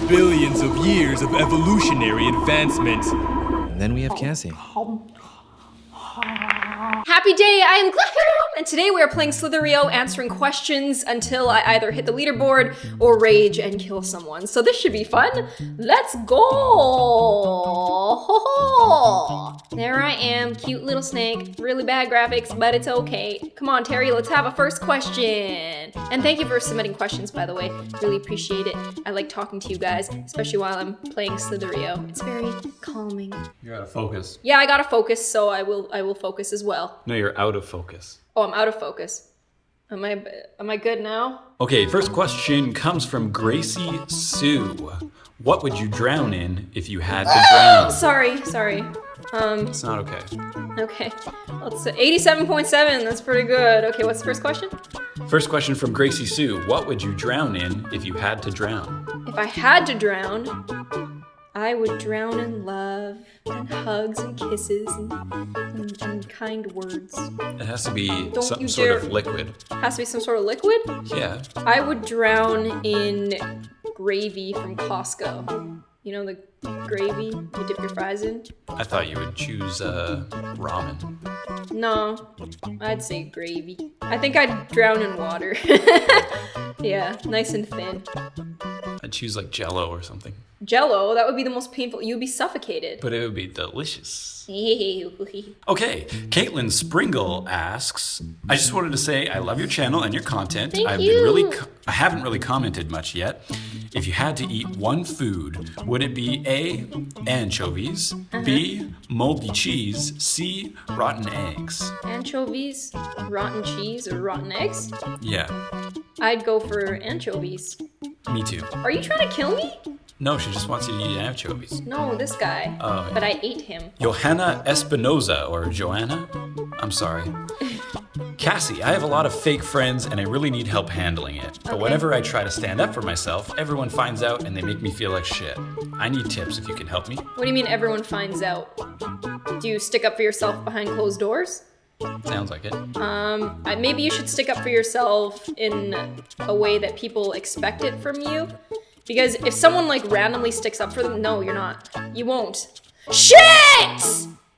billions of years of evolutionary advancement. And then we have Cassie. Happy day, I am Gloom, and today we are playing Slitherio, answering questions until I either hit the leaderboard or rage and kill someone. So this should be fun. Let's go! Ho ho! There I am, cute little snake. Really bad graphics, but it's okay. Come on, Terry, let's have a first question. And thank you for submitting questions, by the way. Really appreciate it. I like talking to you guys, especially while I'm playing Slitherio. It's very calming. You gotta focus. Yeah, I gotta focus, so I will focus as well. No, you're out of focus. Oh, I'm out of focus. Am I good now? Okay, first question comes from Gracie Sue. What would you drown in if you had to drown? Sorry. It's not okay. Okay. Let's 87.7, that's pretty good. Okay, what's the first question? First question from Gracie Sue. What would you drown in if you had to drown? If I had to drown, I would drown in love and hugs and kisses and kind words. It has to be Don't some you sort dare- of liquid. Has to be some sort of liquid? Yeah. I would drown in gravy from Costco. You know the gravy you dip your fries in? I thought you would choose ramen. No, I'd say gravy. I think I'd drown in water. Yeah, nice and thin. I'd choose like Jello or something. Jello, that would be the most painful. You'd be suffocated. But it would be delicious. Okay. Okay, Caitlin Springle asks, I just wanted to say I love your channel and your content. Thank I you. haven't really commented much yet. If you had to eat one food, would it be A, anchovies, B, moldy cheese, C, rotten eggs? Anchovies, rotten cheese, or rotten eggs? Yeah, I'd go for anchovies. me too. Are you trying to kill me? No, she just wants you to eat anchovies. No, this guy. Oh, But I ate him. Johanna Espinoza, or Joanna? I'm sorry. Cassie, I have a lot of fake friends and I really need help handling it. But Okay. whenever I try to stand up for myself, everyone finds out and they make me feel like shit. I need tips if you can help me. What do you mean everyone finds out? Do you stick up for yourself behind closed doors? Sounds like it. Maybe you should stick up for yourself in a way that people expect it from you. Because if someone like randomly sticks up for them, no, you're not. You won't. Shit!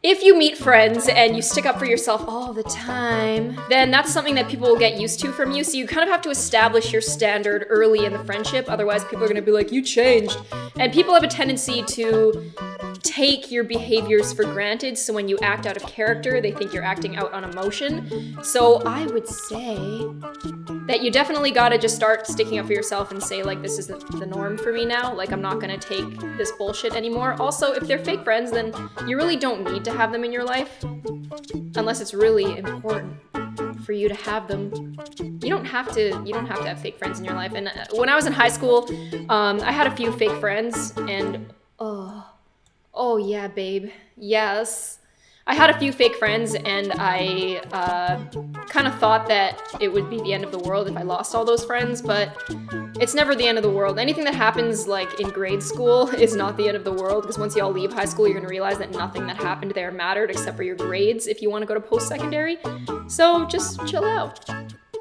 If you meet friends and you stick up for yourself all the time, then that's something that people will get used to from you. So you kind of have to establish your standard early in the friendship. Otherwise, people are gonna be like, you changed. And people have a tendency to take your behaviors for granted. So when you act out of character, they think you're acting out on emotion. So I would say that you definitely gotta just start sticking up for yourself and say like, this is the norm for me now. Like, I'm not gonna take this bullshit anymore. Also, if they're fake friends, then you really don't need to have them in your life. Unless it's really important for you to have them. You don't have to have fake friends in your life. And when I was in high school, I had a few fake friends and oh yeah, babe. Yes. I had a few fake friends and I kind of thought that it would be the end of the world if I lost all those friends, but it's never the end of the world. Anything that happens like in grade school is not the end of the world, because once you all leave high school, you're gonna realize that nothing that happened there mattered except for your grades if you want to go to post-secondary. So just chill out.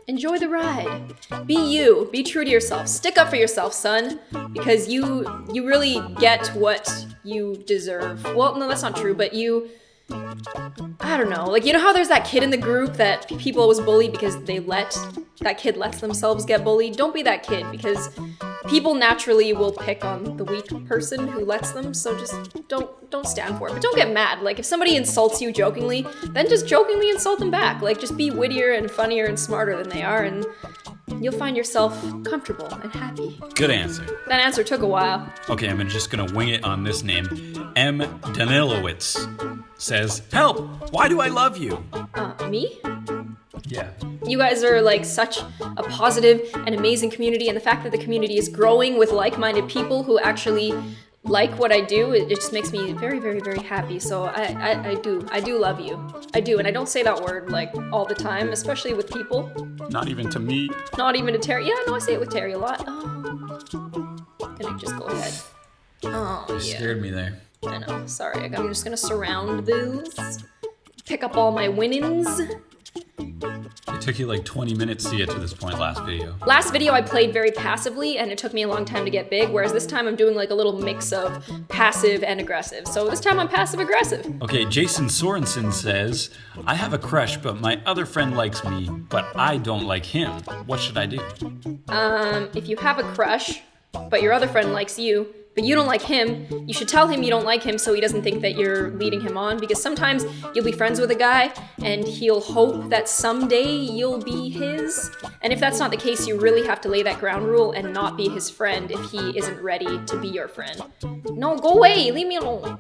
Enjoy the ride. Be you. Be true to yourself. Stick up for yourself, son, because you really get what you deserve. Well, no, that's not true, but I don't know, like, you know how there's that kid in the group that people always bully because that kid lets themselves get bullied? Don't be that kid, because people naturally will pick on the weak person who lets them, so just don't stand for it. But don't get mad. Like, if somebody insults you jokingly, then just jokingly insult them back. Like, just be wittier and funnier and smarter than they are, and you'll find yourself comfortable and happy. Good answer. That answer took a while. Okay, I'm just gonna wing it on this name. M. Danilowitz says, help! Why do I love you? Me? Yeah. You guys are like such a positive and amazing community, and the fact that the community is growing with like-minded people who actually like what I do, it just makes me very, very, very happy. So I do love you. I do, and I don't say that word like all the time, especially with people. Not even to me. Not even to Terry. Yeah, no, I say it with Terry a lot. Oh. Gonna just go ahead. Oh, You yeah. scared me there. I know, sorry. I'm just gonna surround this. Pick up all my winnings. It took you like 20 minutes to get to this point last video. Last video I played very passively and it took me a long time to get big, whereas this time I'm doing like a little mix of passive and aggressive. So this time I'm passive aggressive. Okay, Jason Sorensen says, I have a crush, but my other friend likes me, but I don't like him. What should I do? If you have a crush, but your other friend likes you, but you don't like him, you should tell him you don't like him so he doesn't think that you're leading him on, because sometimes you'll be friends with a guy and he'll hope that someday you'll be his. And if that's not the case, you really have to lay that ground rule and not be his friend if he isn't ready to be your friend. No, go away, leave me alone.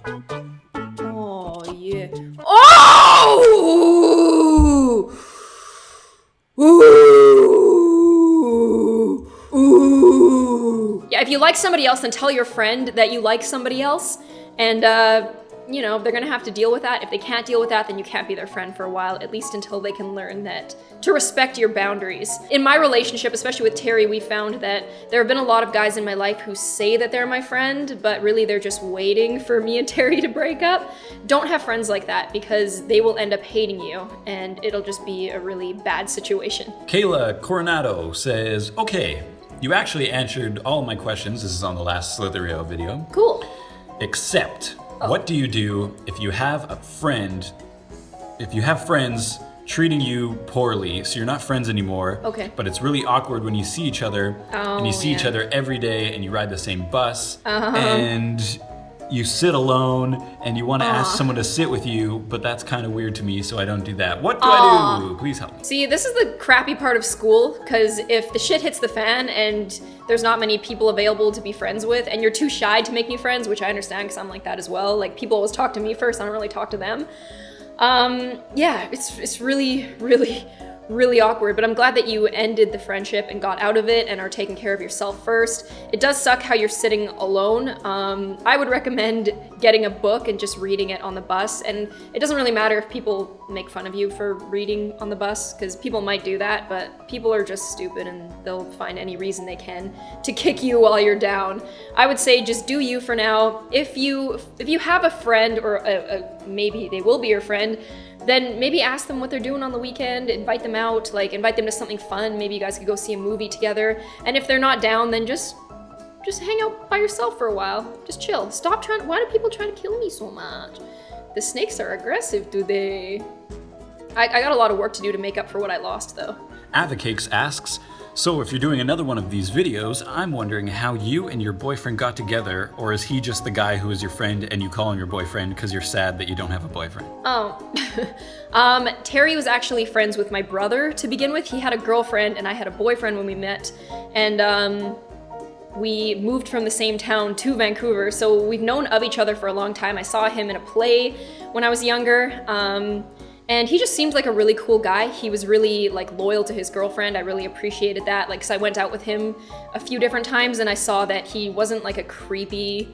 Oh, yeah. Oh! Ooh! Ooh. Yeah, if you like somebody else, then tell your friend that you like somebody else, and you know, they're gonna have to deal with that. If they can't deal with that, then you can't be their friend for a while, at least until they can learn that to respect your boundaries. In my relationship, especially with Terry, we found that there have been a lot of guys in my life who say that they're my friend, but really they're just waiting for me and Terry to break up. Don't have friends like that, because they will end up hating you, and it'll just be a really bad situation. Kayla Coronado says, okay, you actually answered all of my questions. This is on the last Slitherio video. Cool. Except, what do you do if you have a friend, if you have friends treating you poorly, so you're not friends anymore, okay, but it's really awkward when you see each other, and you see each yeah. other every day, and you ride the same bus, and you sit alone, and you want to ask someone to sit with you, but that's kind of weird to me, so I don't do that. What do I do? Please help me. See, this is the crappy part of school, because if the shit hits the fan and there's not many people available to be friends with, and you're too shy to make new friends, which I understand because I'm like that as well. Like, people always talk to me first, I don't really talk to them. Yeah, it's really, really, really awkward, but I'm glad that you ended the friendship and got out of it and are taking care of yourself first. It does suck how you're sitting alone. I would recommend getting a book and just reading it on the bus, and it doesn't really matter if people make fun of you for reading on the bus, because people might do that, but people are just stupid and they'll find any reason they can to kick you while you're down. I would say just do you for now. If you have a friend, or maybe they will be your friend, then maybe ask them what they're doing on the weekend, invite them out, like invite them to something fun. Maybe you guys could go see a movie together. And if they're not down, then just hang out by yourself for a while. Just chill. Stop trying. Why do people try to kill me so much? The snakes are aggressive today. I got a lot of work to do to make up for what I lost, though. Avocakes asks, so if you're doing another one of these videos, I'm wondering how you and your boyfriend got together, or is he just the guy who is your friend and you call him your boyfriend because you're sad that you don't have a boyfriend? Oh, Terry was actually friends with my brother to begin with. He had a girlfriend and I had a boyfriend when we met, and we moved from the same town to Vancouver, so we've known of each other for a long time. I saw him in a play when I was younger, and he just seemed like a really cool guy. He was really like loyal to his girlfriend. I really appreciated that, like, 'cause I went out with him a few different times and I saw that he wasn't like a creepy,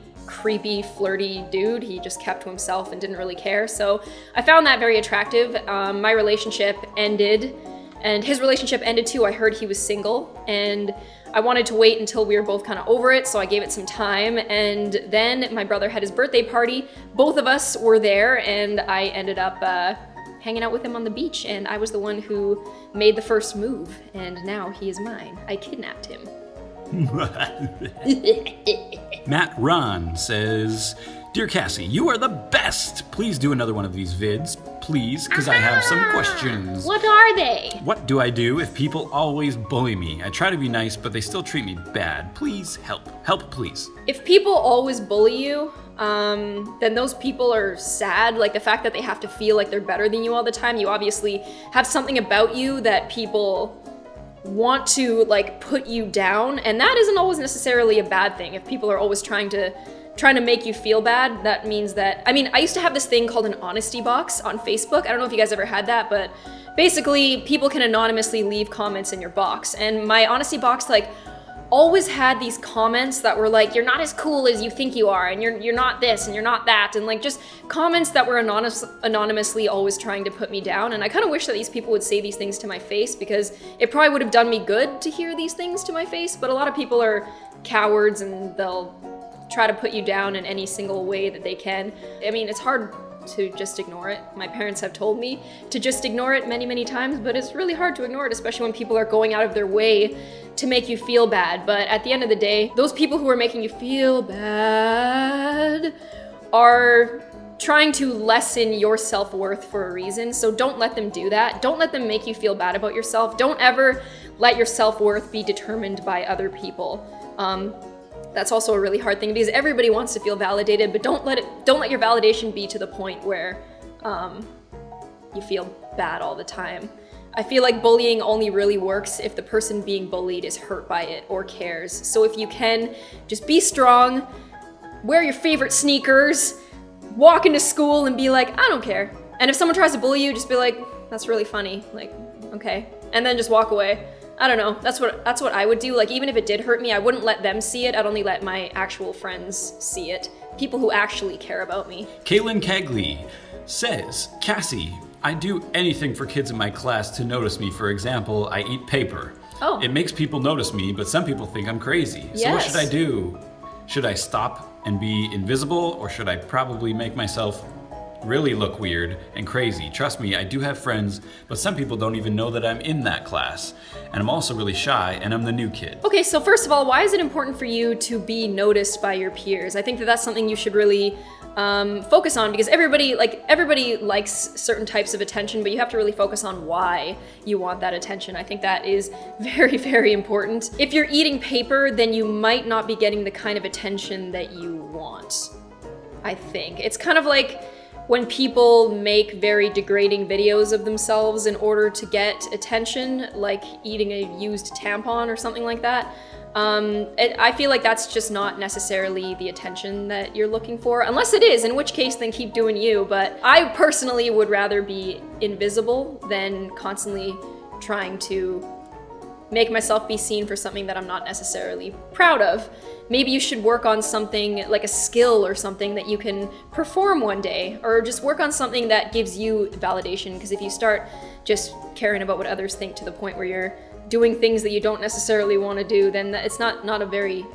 flirty dude. He just kept to himself and didn't really care. So I found that very attractive. My relationship ended, and his relationship ended too. I heard he was single, and I wanted to wait until we were both kind of over it, so I gave it some time. And then my brother had his birthday party. Both of us were there, and I ended up hanging out with him on the beach, and I was the one who made the first move, and now he is mine. I kidnapped him. Matt Ron says, Dear Cassie, you are the best! Please do another one of these vids, please, because I have some questions. What are they? What do I do if people always bully me? I try to be nice, but they still treat me bad. Please help. Help, please. If people always bully you, then those people are sad. Like, the fact that they have to feel like they're better than you all the time. You obviously have something about you that people want to like put you down, and that isn't always necessarily a bad thing. If people are always trying to make you feel bad, that means that, I mean, I used to have this thing called an honesty box on Facebook. I don't know if you guys ever had that, but basically people can anonymously leave comments in your box, and my honesty box like always had these comments that were like, you're not as cool as you think you are, and you're not this, and you're not that, and like just comments that were anonymously always trying to put me down. And I kind of wish that these people would say these things to my face, because it probably would have done me good to hear these things to my face. But a lot of people are cowards, and they'll try to put you down in any single way that they can. I mean, it's hard to just ignore it. My parents have told me to just ignore it many, many times, but it's really hard to ignore it, especially when people are going out of their way to make you feel bad. But at the end of the day, those people who are making you feel bad are trying to lessen your self-worth for a reason. So don't let them do that. Don't let them make you feel bad about yourself. Don't ever let your self-worth be determined by other people. That's also a really hard thing because everybody wants to feel validated, but don't let your validation be to the point where you feel bad all the time. I feel like bullying only really works if the person being bullied is hurt by it or cares. So if you can, just be strong, wear your favorite sneakers, walk into school and be like, I don't care. And if someone tries to bully you, just be like, that's really funny. Like, okay. And then just walk away. I don't know. That's what I would do. Like, even if it did hurt me, I wouldn't let them see it. I'd only let my actual friends see it. People who actually care about me. Kaylin Kegley says, Cassie, I do anything for kids in my class to notice me. For example, I eat paper. Oh. It makes people notice me, but some people think I'm crazy. Yes. So what should I do? Should I stop and be invisible, or should I probably make myself really look weird and crazy? Trust me, I do have friends, but some people don't even know that I'm in that class. And I'm also really shy, and I'm the new kid. Okay, so first of all, why is it important for you to be noticed by your peers? I think that that's something you should really focus on, because everybody likes certain types of attention, but you have to really focus on why you want that attention. I think that is very, very important. If you're eating paper, then you might not be getting the kind of attention that you want, I think. It's kind of like when people make very degrading videos of themselves in order to get attention, like eating a used tampon or something like that. I feel like that's just not necessarily the attention that you're looking for, unless it is, in which case then keep doing you. But I personally would rather be invisible than constantly trying to make myself be seen for something that I'm not necessarily proud of. Maybe you should work on something like a skill or something that you can perform one day, or just work on something that gives you validation, because if you start just caring about what others think to the point where you're doing things that you don't necessarily want to do, then it's not a very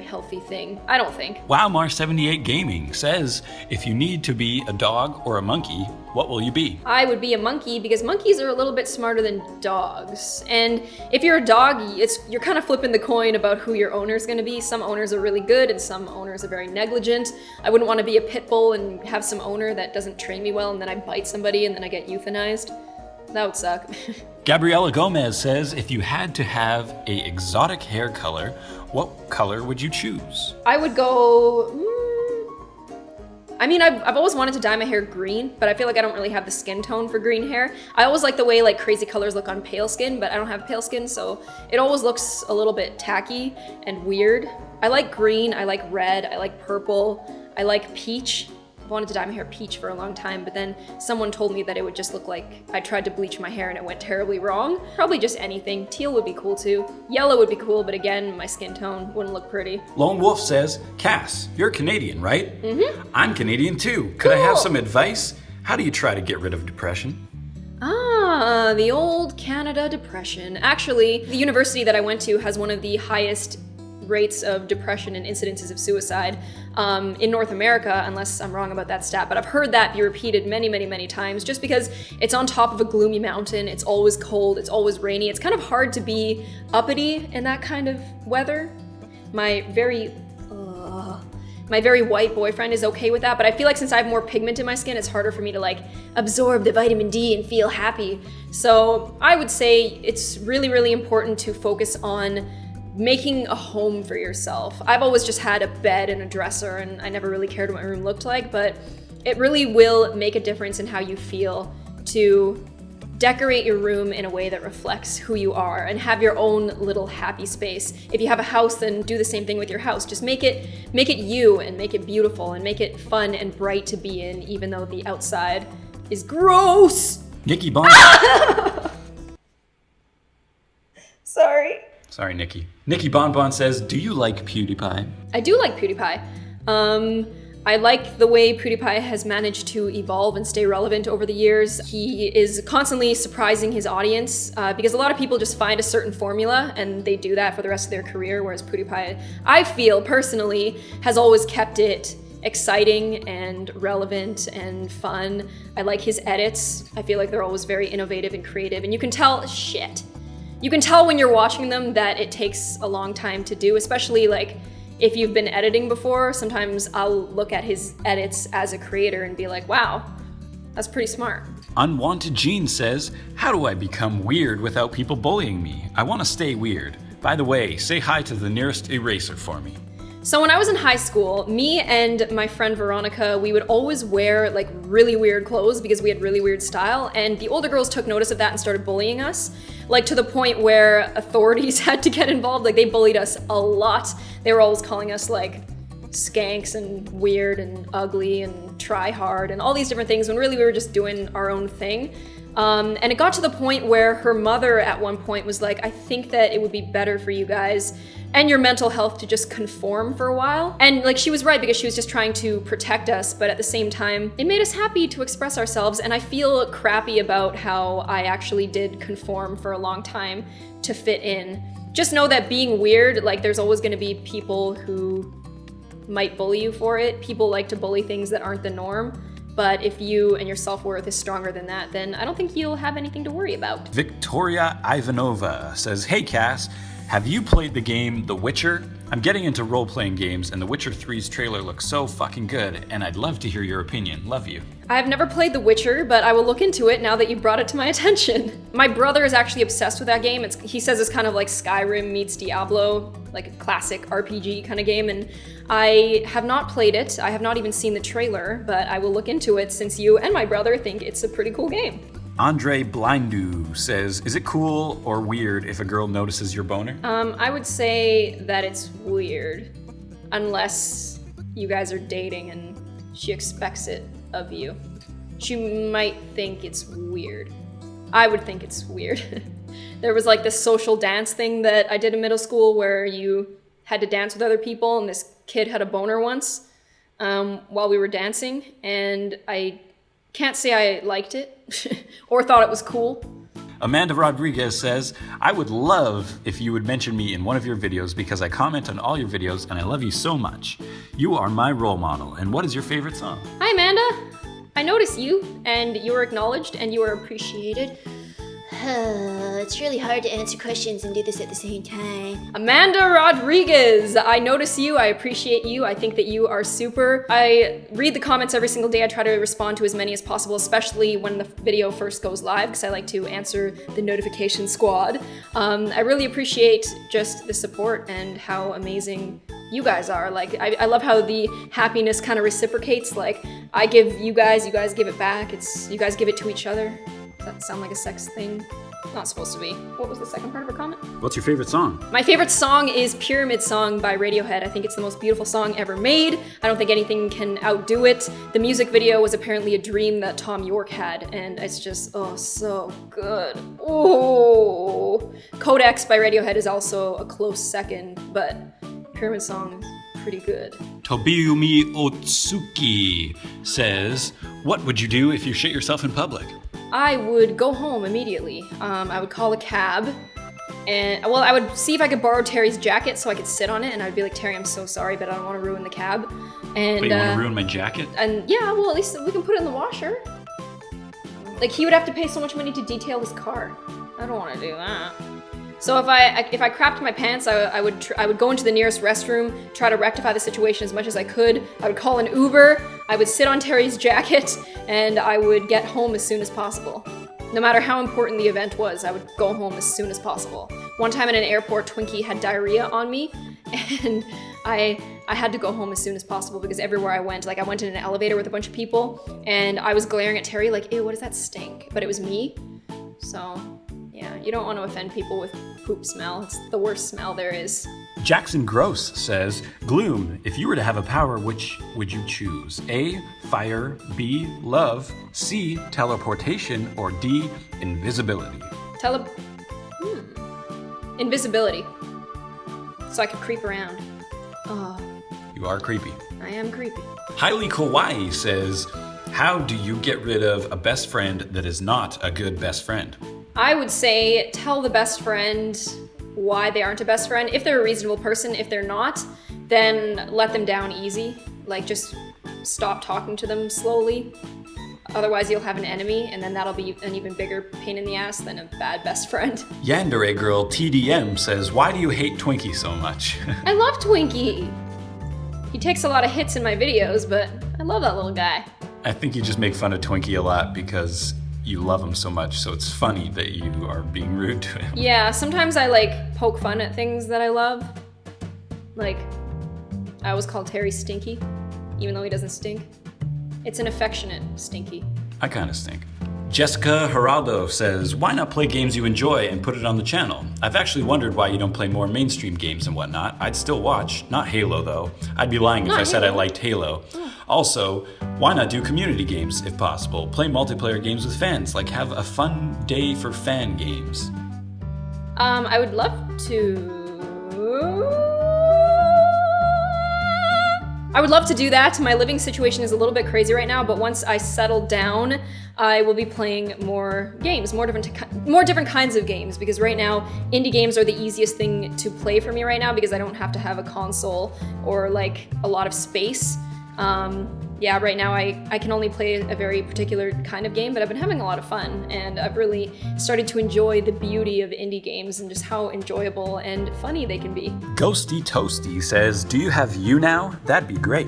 healthy thing, I don't think. WowMar78 Gaming says, if you need to be a dog or a monkey, what will you be? I would be a monkey, because monkeys are a little bit smarter than dogs. And if you're a dog, you're kind of flipping the coin about who your owner's going to be. Some owners are really good and some owners are very negligent. I wouldn't want to be a pit bull and have some owner that doesn't train me well, and then I bite somebody and then I get euthanized. That would suck. Gabriela Gomez says, if you had to have a exotic hair color, what color would you choose? I would go, I mean, I've always wanted to dye my hair green, but I feel like I don't really have the skin tone for green hair. I always like the way like crazy colors look on pale skin, but I don't have pale skin, so it always looks a little bit tacky and weird. I like green, I like red, I like purple, I like peach. I've wanted to dye my hair peach for a long time, but then someone told me that it would just look like I tried to bleach my hair and it went terribly wrong. Probably just anything. Teal would be cool too. Yellow would be cool, but again, my skin tone wouldn't look pretty. Lone Wolf says, Cass, you're Canadian, right? Mm-hmm. I'm Canadian too. Could Cool. I have some advice? How do you try to get rid of depression? Ah, the old Canada depression. Actually, the university that I went to has one of the highest rates of depression and incidences of suicide in North America, unless I'm wrong about that stat, but I've heard that be repeated many, many, many times, just because it's on top of a gloomy mountain, it's always cold, it's always rainy, it's kind of hard to be uppity in that kind of weather. My very white boyfriend is okay with that, but I feel like since I have more pigment in my skin, it's harder for me to like absorb the vitamin D and feel happy. So I would say it's really, really important to focus on making a home for yourself. I've always just had a bed and a dresser, and I never really cared what my room looked like, but it really will make a difference in how you feel to decorate your room in a way that reflects who you are and have your own little happy space. If you have a house, then do the same thing with your house. Just make it you and make it beautiful and make it fun and bright to be in, even though the outside is gross. Nikki Bond. Sorry. Sorry, Nikki. Nikki Bonbon says, do you like PewDiePie? I do like PewDiePie. I like the way PewDiePie has managed to evolve and stay relevant over the years. He is constantly surprising his audience because a lot of people just find a certain formula and they do that for the rest of their career, whereas PewDiePie, I feel personally, has always kept it exciting and relevant and fun. I like his edits. I feel like they're always very innovative and creative, and you can tell when you're watching them that it takes a long time to do, especially like if you've been editing before. Sometimes I'll look at his edits as a creator and be like, wow, that's pretty smart. Unwanted Gene says, how do I become weird without people bullying me? I want to stay weird. By the way, say hi to the nearest eraser for me. So when I was in high school, me and my friend Veronica, we would always wear like really weird clothes because we had really weird style, and the older girls took notice of that and started bullying us, like to the point where authorities had to get involved. Like they bullied us a lot. They were always calling us like skanks and weird and ugly and try hard and all these different things when really we were just doing our own thing. And it got to the point where her mother at one point was like, I think that it would be better for you guys and your mental health to just conform for a while. And like she was right, because she was just trying to protect us, but at the same time, it made us happy to express ourselves. And I feel crappy about how I actually did conform for a long time to fit in. Just know that being weird, like there's always gonna be people who might bully you for it. People like to bully things that aren't the norm. But if you and your self-worth is stronger than that, then I don't think you'll have anything to worry about. Victoria Ivanova says, hey Cass, have you played the game The Witcher? I'm getting into role-playing games, and The Witcher 3's trailer looks so fucking good, and I'd love to hear your opinion. Love you. I've never played The Witcher, but I will look into it now that you brought it to my attention. My brother is actually obsessed with that game. He says it's kind of like Skyrim meets Diablo, like a classic RPG kind of game, and I have not played it. I have not even seen the trailer, but I will look into it since you and my brother think it's a pretty cool game. Andre Blindu says, is it cool or weird if a girl notices your boner? I would say that it's weird, unless you guys are dating and she expects it of you. She might think it's weird. I would think it's weird. There was like this social dance thing that I did in middle school where you had to dance with other people, and this kid had a boner once while we were dancing, and I can't say I liked it or thought it was cool. Amanda Rodriguez says, I would love if you would mention me in one of your videos because I comment on all your videos and I love you so much. You are my role model. And what is your favorite song? Hi, Amanda. I notice you, and you are acknowledged and you are appreciated. It's really hard to answer questions and do this at the same time. Amanda Rodriguez, I notice you, I appreciate you, I think that you are super. I read the comments every single day. I try to respond to as many as possible, especially when the video first goes live, because I like to answer the notification squad. I really appreciate just the support and how amazing you guys are. Like, I love how the happiness kind of reciprocates. Like, I give you guys give it back. You guys give it to each other. Does that sound like a sex thing? Not supposed to be. What was the second part of her comment? What's your favorite song? My favorite song is Pyramid Song by Radiohead. I think it's the most beautiful song ever made. I don't think anything can outdo it. The music video was apparently a dream that Tom York had, and it's just, oh, so good. Oh. Codex by Radiohead is also a close second, but Pyramid Song is pretty good. Tobiumi Otsuki says, what would you do if you shit yourself in public? I would go home immediately. I would call a cab, and well, I would see if I could borrow Terry's jacket so I could sit on it, and I'd be like, Terry, I'm so sorry, but I don't want to ruin the cab. And Wait, you want to ruin my jacket? And yeah, well, at least we can put it in the washer. Like, he would have to pay so much money to detail his car. I don't want to do that. So if I crapped my pants, I would go into the nearest restroom, try to rectify the situation as much as I could. I would call an Uber. I would sit on Terry's jacket, and I would get home as soon as possible. No matter how important the event was, I would go home as soon as possible. One time in an airport, Twinkie had diarrhea on me, and I had to go home as soon as possible because everywhere I went, like I went in an elevator with a bunch of people, and I was glaring at Terry like, ew, what does that stink? But it was me, so yeah, you don't want to offend people with poop smell. It's the worst smell there is. Jackson Gross says, Gloom, if you were to have a power, which would you choose? A, fire, B, love, C, teleportation, or D, invisibility? Invisibility. So I could creep around. Oh, You are creepy. I am creepy. Highly Kawaii says, how do you get rid of a best friend that is not a good best friend? I would say tell the best friend why they aren't a best friend. If they're a reasonable person, if they're not, then let them down easy. Like, just stop talking to them slowly. Otherwise, you'll have an enemy, and then that'll be an even bigger pain in the ass than a bad best friend. Yandere Girl TDM says, why do you hate Twinkie so much? I love Twinkie! He takes a lot of hits in my videos, but I love that little guy. I think you just make fun of Twinkie a lot because you love him so much, so it's funny that you are being rude to him. Yeah, sometimes I like poke fun at things that I love. Like, I always call Terry Stinky, even though he doesn't stink. It's an affectionate stinky. I kinda stink. Jessica Geraldo says, why not play games you enjoy and put it on the channel? I've actually wondered why you don't play more mainstream games and whatnot. I'd still watch. Not Halo, though. I'd be lying if I said I liked Halo. Also, why not do community games, if possible? Play multiplayer games with fans, like have a fun day for fan games. I would love to... I would love to do that. My living situation is a little bit crazy right now, but once I settle down, I will be playing more games, more different kinds of games, because right now, indie games are the easiest thing to play for me right now because I don't have to have a console or like a lot of space. Yeah, right now I can only play a very particular kind of game, but I've been having a lot of fun, and I've really started to enjoy the beauty of indie games and just how enjoyable and funny they can be. Ghosty Toasty says, do you have YouNow? That'd be great.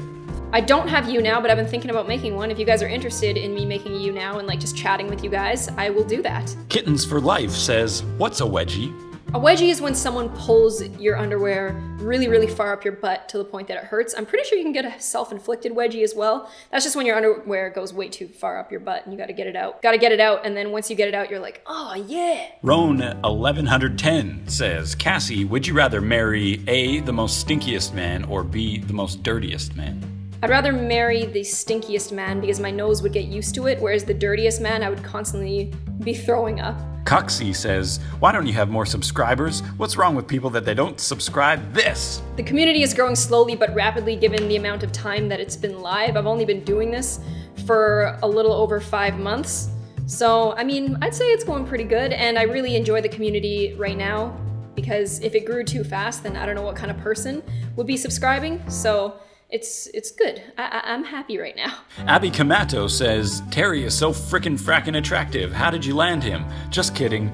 I don't have YouNow, but I've been thinking about making one. If you guys are interested in me making a YouNow and like just chatting with you guys, I will do that. Kittens for Life says, what's a wedgie? A wedgie is when someone pulls your underwear really, really far up your butt to the point that it hurts. I'm pretty sure you can get a self-inflicted wedgie as well. That's just when your underwear goes way too far up your butt and you gotta get it out. Gotta get it out, and then once you get it out, you're like, oh yeah. Roan1110 says, Cassie, would you rather marry A, the most stinkiest man, or B, the most dirtiest man? I'd rather marry the stinkiest man because my nose would get used to it, whereas the dirtiest man, I would constantly be throwing up. Coxie says, why don't you have more subscribers? What's wrong with people that they don't subscribe this? The community is growing slowly but rapidly given the amount of time that it's been live. I've only been doing this for a little over 5 months. So, I mean, I'd say it's going pretty good, and I really enjoy the community right now because if it grew too fast, then I don't know what kind of person would be subscribing. So it's good. I'm happy right now. Abby Kamato says, Terry is so frickin' attractive. How did you land him? Just kidding.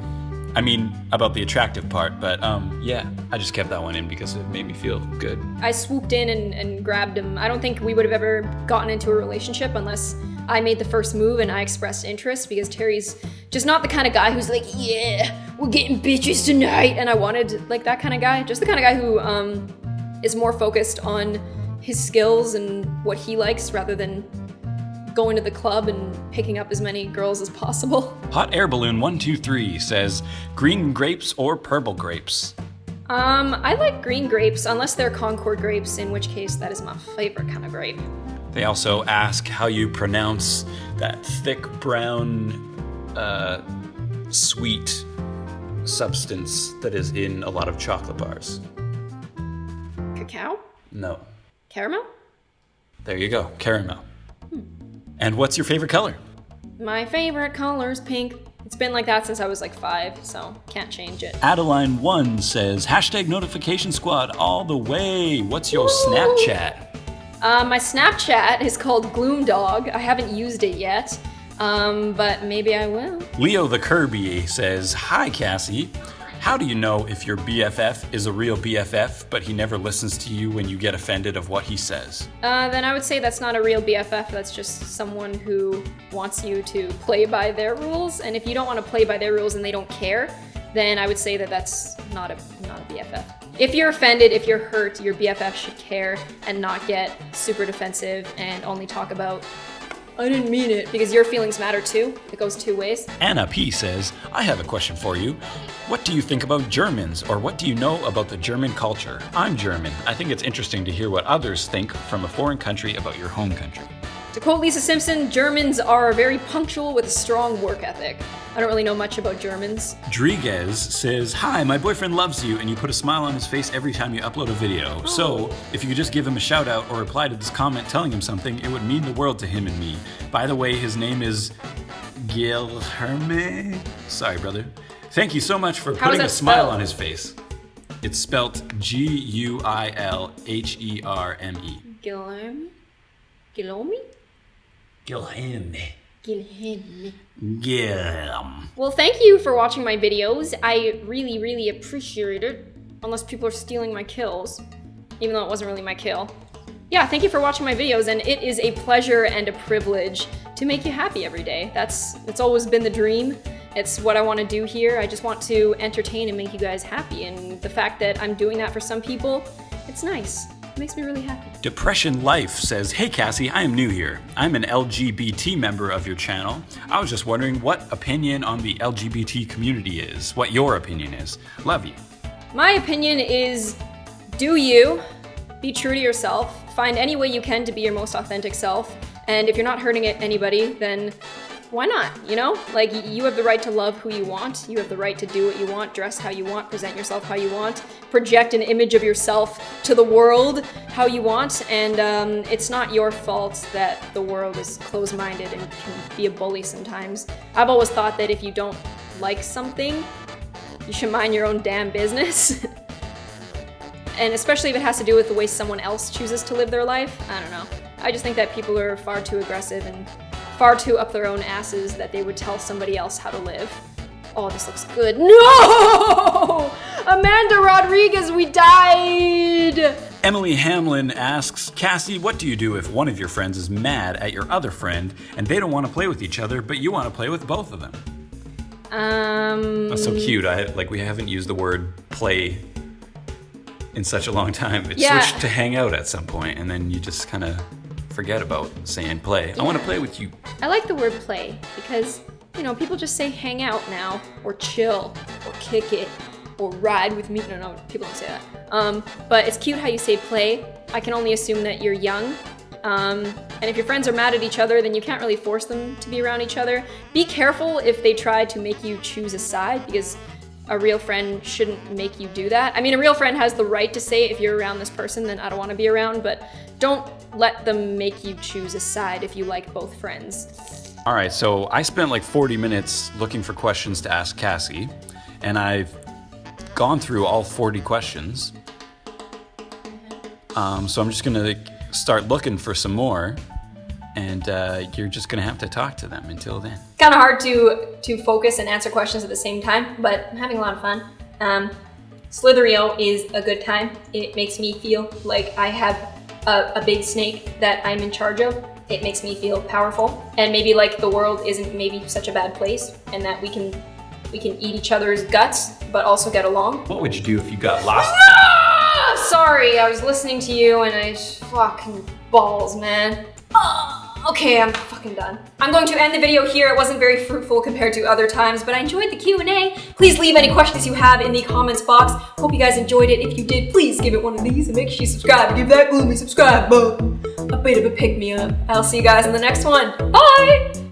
I mean, about the attractive part, but yeah, I just kept that one in because it made me feel good. I swooped in and grabbed him. I don't think we would have ever gotten into a relationship unless I made the first move and I expressed interest, because Terry's just not the kind of guy who's like, yeah, we're getting bitches tonight. And I wanted like that kind of guy, just the kind of guy who is more focused on his skills and what he likes rather than going to the club and picking up as many girls as possible. Hot Air Balloon 123 says, green grapes or purple grapes? I like green grapes, unless they're Concord grapes, in which case that is my favorite kind of grape. They also ask how you pronounce that thick brown, sweet substance that is in a lot of chocolate bars. Cacao? No. Caramel? There you go, caramel. And what's your favorite color? My favorite color is pink. It's been like that since I was like 5, so can't change it. Adeline1 says, hashtag notification squad all the way. What's your Snapchat? My Snapchat is called Gloom Dog. I haven't used it yet, but maybe I will. Leo the Kirby says, hi Cassie. How do you know if your BFF is a real BFF, but he never listens to you when you get offended of what he says? Then I would say that's not a real BFF, that's just someone who wants you to play by their rules. And if you don't want to play by their rules and they don't care, then I would say that that's not a BFF. If you're offended, if you're hurt, your BFF should care and not get super defensive and only talk about, I didn't mean it, because your feelings matter too. It goes 2 ways. Anna P says, I have a question for you. What do you think about Germans, or what do you know about the German culture? I'm German. I think it's interesting to hear what others think from a foreign country about your home country. To quote Lisa Simpson, Germans are very punctual with a strong work ethic. I don't really know much about Germans. Driguez says, hi, my boyfriend loves you, and you put a smile on his face every time you upload a video. Oh. So, if you could just give him a shout out or reply to this comment telling him something, it would mean the world to him and me. By the way, his name is Guilherme. Sorry, brother. Thank you so much for putting a smile on his face. It's spelt Guilherme. Guilherme? Gloom? Gilhim. Gilhim. Gilhim. Well, thank you for watching my videos. I really, really appreciate it. Unless people are stealing my kills. Even though it wasn't really my kill. Yeah, thank you for watching my videos, and it is a pleasure and a privilege to make you happy every day. It's always been the dream. It's what I want to do here. I just want to entertain and make you guys happy, and the fact that I'm doing that for some people, it's nice. It makes me really happy. Depression Life says, "Hey Cassie, I am new here. I'm an LGBT member of your channel. I was just wondering what opinion on the LGBT community is, what your opinion is. Love you." My opinion is, do you, be true to yourself, find any way you can to be your most authentic self, and if you're not hurting anybody, then why not, you know? Like, you have the right to love who you want, you have the right to do what you want, dress how you want, present yourself how you want, project an image of yourself to the world how you want, and it's not your fault that the world is closed-minded and can be a bully sometimes. I've always thought that if you don't like something, you should mind your own damn business. And especially if it has to do with the way someone else chooses to live their life, I don't know. I just think that people are far too aggressive and far too up their own asses that they would tell somebody else how to live. Oh, this looks good. No! Amanda Rodriguez, we died! Emily Hamlin asks, "Cassie, what do you do if one of your friends is mad at your other friend and they don't want to play with each other, but you want to play with both of them?" That's so cute. We haven't used the word play in such a long time. It switched to hang out at some point, and then you just kind of forget about saying play. I want to play with you. I like the word play because, you know, people just say hang out now, or chill, or kick it, or ride with me. No, people don't say that. But it's cute how you say play. I can only assume that you're young. And if your friends are mad at each other, then you can't really force them to be around each other. Be careful if they try to make you choose a side, because a real friend shouldn't make you do that. I mean, a real friend has the right to say, if you're around this person, then I don't want to be around, but don't let them make you choose a side if you like both friends. All right, so I spent like 40 minutes looking for questions to ask Cassie, and I've gone through all 40 questions. So I'm just gonna start looking for some more, and you're just gonna have to talk to them until then. Kind of hard to focus and answer questions at the same time, but I'm having a lot of fun. Slitherio is a good time. It makes me feel like I have a big snake that I'm in charge of. It makes me feel powerful, and maybe like the world isn't maybe such a bad place, and that we can eat each other's guts, but also get along. What would you do if you got lost? Sorry, I was listening to you and I just fucking balls, man. Okay, I'm fucking done. I'm going to end the video here. It wasn't very fruitful compared to other times, but I enjoyed the Q&A. Please leave any questions you have in the comments box. Hope you guys enjoyed it. If you did, please give it one of these and make sure you subscribe and give that gloomy subscribe button a bit of a pick-me-up. I'll see you guys in the next one. Bye!